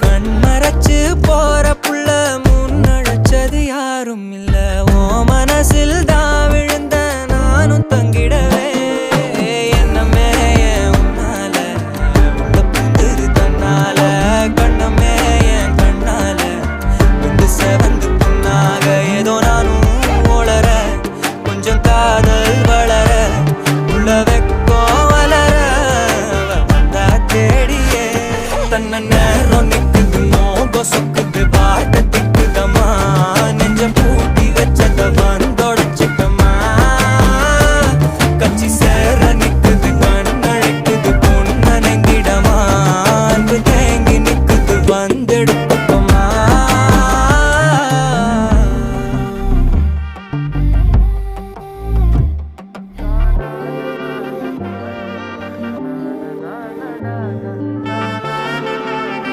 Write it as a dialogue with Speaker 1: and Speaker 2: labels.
Speaker 1: கண்மறைச்சு போற புள்ள முன்னழைச்சது யாரும் இல்ல. ஓ மனசில் தான் விழுந்த நானும் தங்கிடவே என்னமே உன்னால உள்ள புந்துரு தன்னால கண்ணமே என் கண்ணால வந்து செவந்து புண்ணாக ஏதோ நானும் ஓளற கொஞ்சம் காதல் வளர உள்ள வெக்கோ வளர வந்தா தேடியே தன்ன நேரம் நிக்குது மோகம் சொக்குது பாட்டு